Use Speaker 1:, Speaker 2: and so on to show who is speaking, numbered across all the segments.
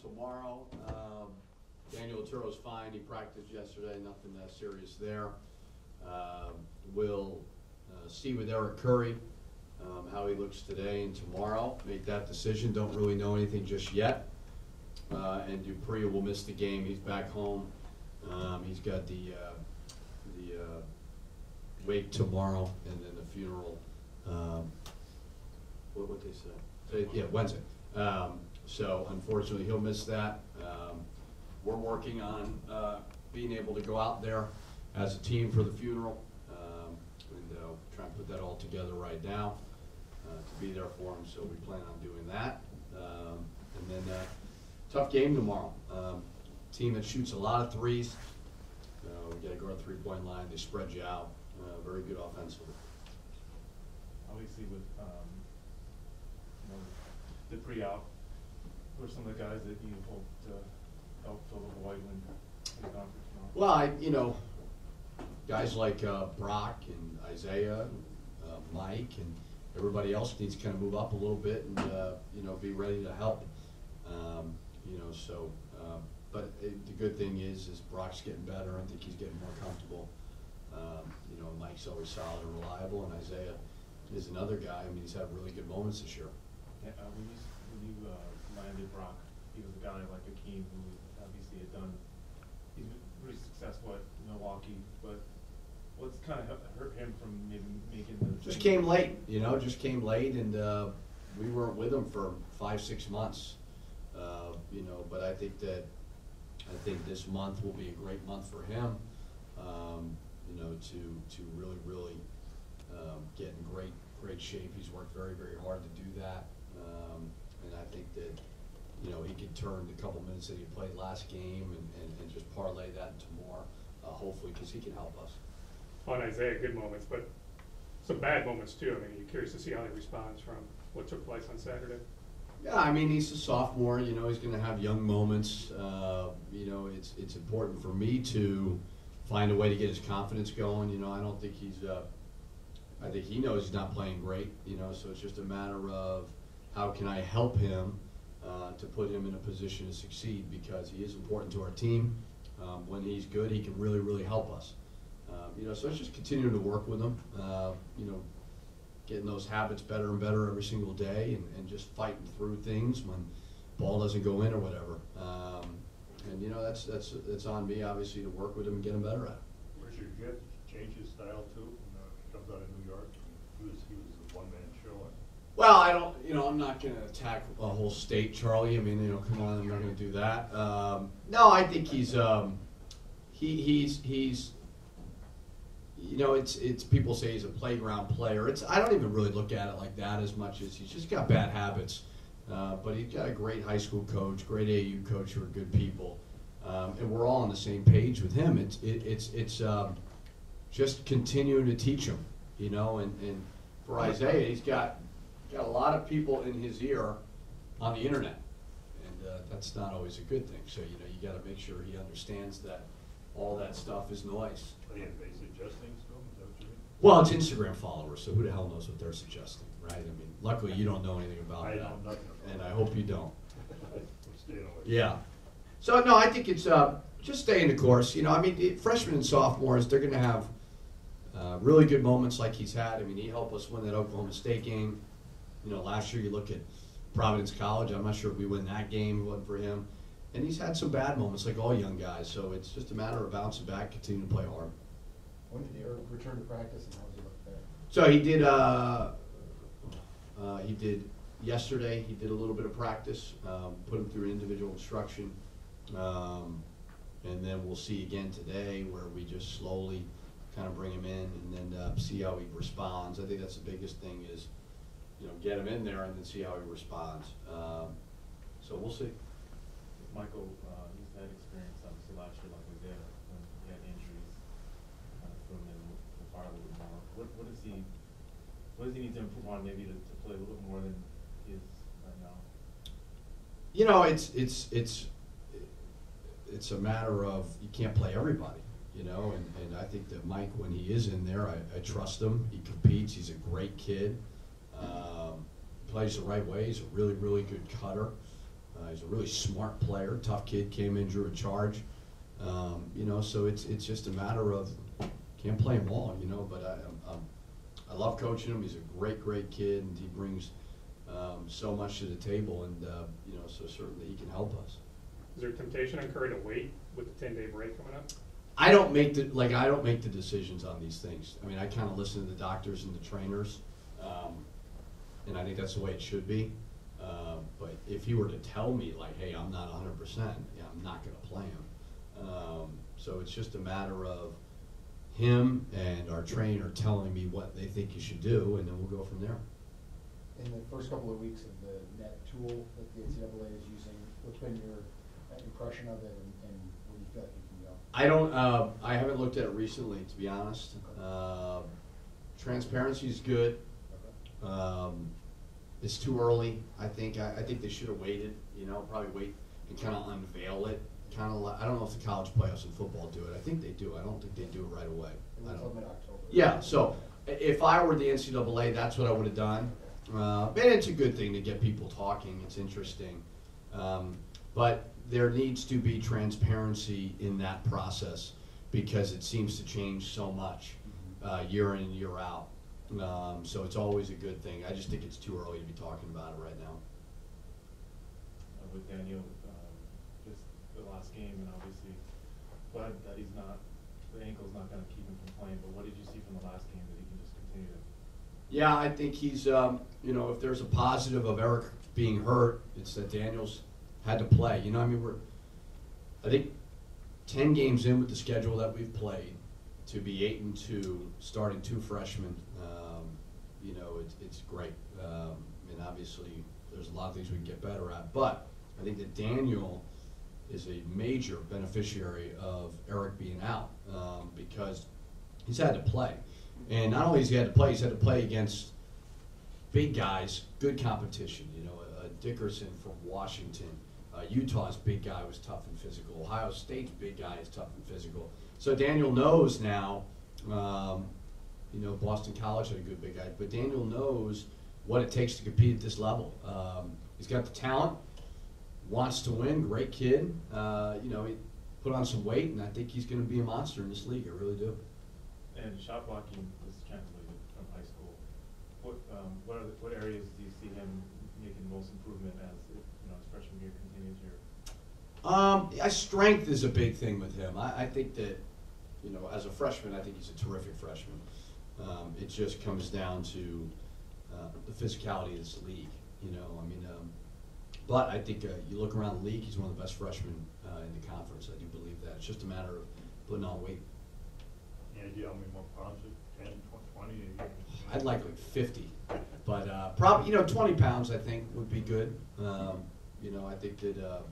Speaker 1: tomorrow. Daniel Turo's fine. He practiced yesterday. Nothing serious there. We'll see with Eric Curry how he looks today and tomorrow. Make that decision. Don't really know anything just yet. And Dupree will miss the game. He's back home. He's got the wake tomorrow and then the funeral. What they say? Yeah, Wednesday. So unfortunately, he'll miss that. We're working on being able to go out there as a team for the funeral and try and put that all together right now to be there for him. So we plan on doing that. And then tough game tomorrow. Team that shoots a lot of threes. We got to go to the three-point line. They spread you out. Very good offensively.
Speaker 2: Obviously, with Dupree out, who are some of the guys that you hope to help fill the void when the conference now?
Speaker 1: Well, guys like Brock and Isaiah, Mike, and everybody else needs to kind of move up a little bit and be ready to help. But the good thing is Brock's getting better. I think he's getting more comfortable. Mike's always solid and reliable, and Isaiah is another guy. I mean, he's had really good moments this year.
Speaker 2: Yeah, when you landed Brock, he was a guy like Akeem who obviously he's been pretty successful at Milwaukee, but what's kind of hurt him from maybe making the
Speaker 1: just came late, came late, and we weren't with him for 5-6 months, but I think this month will be a great month for him, to really get in great shape. He's worked very, very hard to do that, and I think that he could turn the couple minutes that he played last game and just parlay that into more, hopefully, because he can help us.
Speaker 3: On Isaiah, good moments, but some bad moments too. I mean, you're curious to see how he responds from what took place on Saturday.
Speaker 1: Yeah, I mean, he's a sophomore. He's going to have young moments. It's important for me to find a way to get his confidence going. I don't think I think he knows he's not playing great. So it's just a matter of how can I help him to put him in a position to succeed, because he is important to our team. When he's good, he can really, really help us. So it's just continuing to work with him. Getting those habits better and better every single day, and just fighting through things when ball doesn't go in or whatever. That's on me, obviously, to work with him and get him better at it.
Speaker 4: Richard, you have to change his style too when he comes out of New York. He was a one-man show.
Speaker 1: Well, I don't. I'm not going to attack a whole state, Charlie. I mean, come on, I'm not going to do that. No, I think he's it's people say he's a playground player. I don't even really look at it like that as much as he's just got bad habits. But he's got a great high school coach, great AU coach who are good people, and we're all on the same page with him. It's just continuing to teach him, And for Isaiah, he's got a lot of people in his ear on the internet, and that's not always a good thing. So you got to make sure he understands that all that stuff is noise.
Speaker 4: They suggest things to him? Is that what you mean?
Speaker 1: Well, it's Instagram followers, so who the hell knows what they're suggesting, right? I mean, luckily you don't know anything about that.
Speaker 4: I know nothing about
Speaker 1: and I hope you don't.
Speaker 4: Yeah.
Speaker 1: So, no, I think it's just staying the course. Freshmen and sophomores, they're going to have really good moments like he's had. I mean, he helped us win that Oklahoma State game. Last year you look at Providence College. I'm not sure if we win that game. It wasn't for him. And he's had some bad moments like all young guys. So it's just a matter of bouncing back, continuing to play hard.
Speaker 5: When did he return to practice, and how was he look there?
Speaker 1: So he did yesterday. He did a little bit of practice, put him through individual instruction, and then we'll see again today where we just slowly kind of bring him in and then see how he responds. I think that's the biggest thing is, get him in there and then see how he responds. So we'll see.
Speaker 2: Michael, he's had experience obviously last year like we did when he had injuries. Threw him in the fire a little bit more. What does he need to improve on maybe to play a little bit more than he is right now?
Speaker 1: It's a matter of you can't play everybody, and I think that Mike, when he is in there, I trust him. He competes. He's a great kid. Plays the right way. He's a really, really good cutter. He's a really smart player, tough kid, came in, drew a charge. You know, so it's just a matter of, can't play him all, you know, but I love coaching him. He's a great kid, and he brings so much to the table, and you know, so certainly he can help us.
Speaker 3: Is there temptation on Curry to wait with the 10-day break coming up?
Speaker 1: I don't make the decisions on these things. I mean, I kind of listen to the doctors and the trainers, and I think that's the way it should be. But if he were to tell me, like, hey, I'm not 100%, yeah, I'm not going to play him. So it's just a matter of him and our trainer telling me what they think you should do, and then we'll go from there.
Speaker 5: In the first couple of weeks of the net tool that the NCAA is using, what's been your impression of it, and where do you feel like it can go?
Speaker 1: I haven't looked at it recently, to be honest.
Speaker 5: Okay.
Speaker 1: Transparency is good.
Speaker 5: Okay.
Speaker 1: It's too early. I think they should have waited. You know, probably wait and kind of unveil it. Kind of like, I don't know if the college playoffs in football do it. I think they do. I don't think they do it right away.
Speaker 5: Until mid-October.
Speaker 1: Yeah. So if I were the NCAA, that's what I would have done. And it's a good thing to get people talking. It's interesting. But there needs to be transparency in that process because it seems to change so much year in and year out. So it's always a good thing. I just think it's too early to be talking about it right now.
Speaker 2: With Daniel, just the last game, and obviously glad that he's not, the ankle's not going to keep him from playing, but what did you see from the last game that he can just continue to?
Speaker 1: Yeah, I think he's, you know, if there's a positive of Eric being hurt, it's that Daniel's had to play. You know, I mean, I think 10 games in with the schedule that we've played, to be 8-2, starting 2 freshmen, you know, it's great. And obviously, there's a lot of things we can get better at. But I think that Daniel is a major beneficiary of Eric being out because he's had to play. And not only has he had to play, he's had to play against big guys, good competition. You know, Dickerson from Washington. Utah's big guy was tough and physical. Ohio State's big guy is tough and physical. So Daniel knows now, you know, Boston College had a good big guy, but Daniel knows what it takes to compete at this level. He's got the talent, wants to win, great kid. You know, he put on some weight, and I think he's going to be a monster in this league. I really do.
Speaker 2: And shot blocking was translated from high school. What areas do you see him making the most improvement as you know his freshman year continues here?
Speaker 1: Strength is a big thing with him. I think that, you know, as a freshman, I think he's a terrific freshman. It just comes down to the physicality of this league. You know, I mean, but I think you look around the league, he's one of the best freshmen in the conference. I do believe that. It's just a matter of putting on weight.
Speaker 4: Any idea how many more pounds? 10, 20?
Speaker 1: I'd like 50, but probably, you know, 20 pounds I think would be good. You know, I think that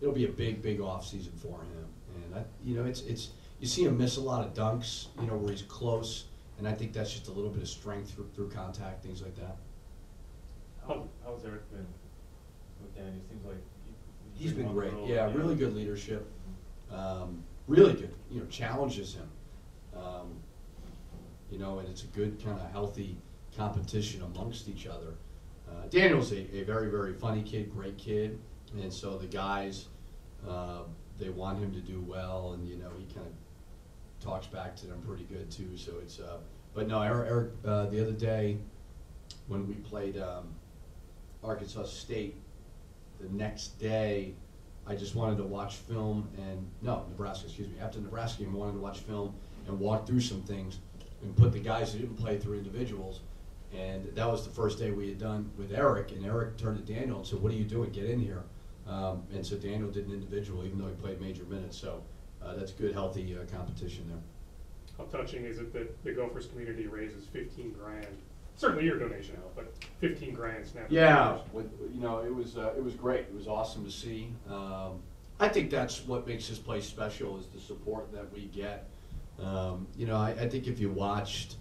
Speaker 1: it'll be a big off season for him, and you know, it's you see him miss a lot of dunks, you know, where he's close, and I think that's just a little bit of strength through contact, things like that.
Speaker 2: How's Eric been with Dan? It seems like
Speaker 1: He's been great. Yeah, really good leadership. Really good. You know, challenges him. You know, and it's a good kind of healthy competition amongst each other. Daniel's a very funny kid, great kid, and so the guys, they want him to do well, and you know, he kind of talks back to them pretty good too. So it's, but no, Eric the other day when we played Arkansas State, the next day I just wanted to watch film Nebraska, excuse me. After the Nebraska game, I wanted to watch film and walk through some things and put the guys who didn't play through individuals. And that was the first day we had done with Eric, and Eric turned to Daniel and said, "What are you doing? Get in here." And so Daniel did an individual, even though he played major minutes. So that's good, healthy competition there.
Speaker 3: How touching is it that the Gophers community raises $15,000? Certainly your donation helped, but $15,000 snap.
Speaker 1: Yeah, you know, it was great. It was awesome to see. I think that's what makes this place special is the support that we get. You know, I think if you watched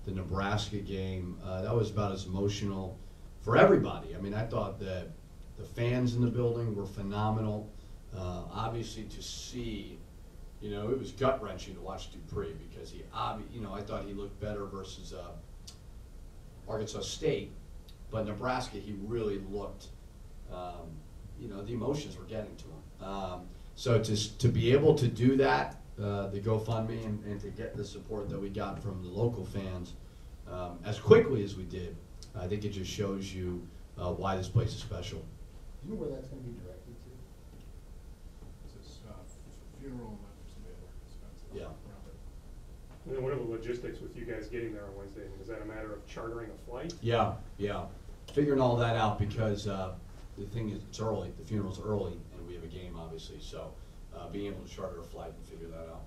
Speaker 1: the Nebraska game, that was about as emotional for everybody. I mean, I thought that the fans in the building were phenomenal. Obviously, to see, you know, it was gut-wrenching to watch Dupree because you know, I thought he looked better versus Arkansas State, but Nebraska, he really looked, you the emotions were getting to them. So to be able to do that, the GoFundMe, and to get the support that we got from the local fans as quickly as we did, I think it just shows you why this place is special.
Speaker 5: Do you know where that's going to be directed to?
Speaker 6: It's funeral and then for some other expenses.
Speaker 1: Yeah.
Speaker 6: around it.
Speaker 3: And then what are the logistics with you guys getting there on Wednesday? I mean, is that a matter of chartering a flight?
Speaker 1: Yeah, figuring all that out because the thing is, it's early. The funeral's early, and we have a game, obviously. So being able to charter a flight and figure that out.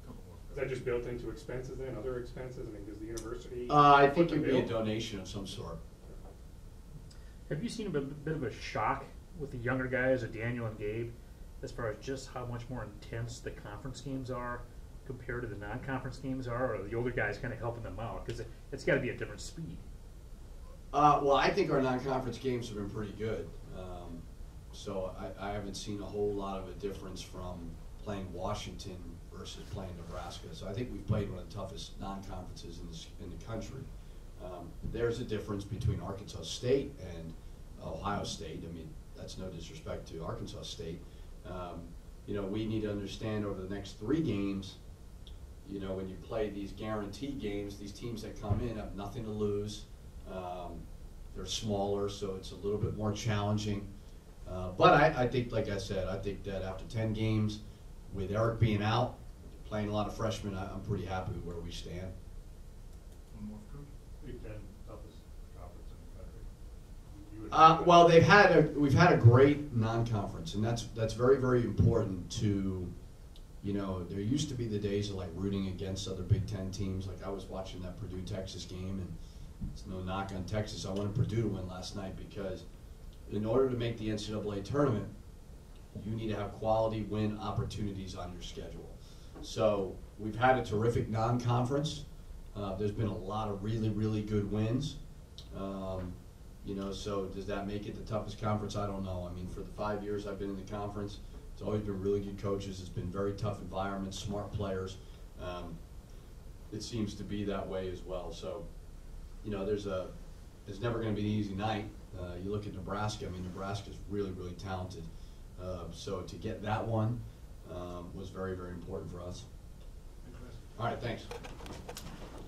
Speaker 6: Couple more.
Speaker 3: Is that just built into expenses then, other expenses? I mean, does the university?
Speaker 1: I think
Speaker 3: foot the
Speaker 1: it'd be a
Speaker 3: bill?
Speaker 1: donation of some sort.
Speaker 7: Have you seen a bit of a shock with the younger guys, Daniel and Gabe, as far as just how much more intense the conference games are compared to the non-conference games are, or the older guys kind of helping them out? Because it's got to be a different speed.
Speaker 1: Well, I think our non-conference games have been pretty good. So I haven't seen a whole lot of a difference from playing Washington versus playing Nebraska. So I think we've played one of the toughest non-conferences in the country. There's a difference between Arkansas State and Ohio State. I mean, that's no disrespect to Arkansas State. You know, we need to understand over the next 3 games, you know, when you play these guaranteed games, these teams that come in have nothing to lose. They're smaller, so it's a little bit more challenging. But I think, like I said, I think that after 10 games, with Eric being out, playing a lot of freshmen, I'm pretty happy with where we stand.
Speaker 6: One more, Coach.
Speaker 4: Big Ten, toughest conference in the country. You would-
Speaker 1: Well, we've had a great non-conference, and that's very, very important to, you know, there used to be the days of like rooting against other Big Ten teams. Like I was watching that Purdue-Texas game, and it's no knock on Texas. I wanted Purdue to win last night because in order to make the NCAA tournament, you need to have quality win opportunities on your schedule. So we've had a terrific non-conference. There's been a lot of really, really good wins. You know, so does that make it the toughest conference? I don't know. I mean, for the 5 years I've been in the conference, it's always been really good coaches. It's been very tough environments, smart players. It seems to be that way as well. So, you know, there's never going to be an easy night. You look at Nebraska. I mean, Nebraska's really, really talented. So to get that one was very, very important for us.
Speaker 6: Thanks, Chris.
Speaker 1: All right, thanks.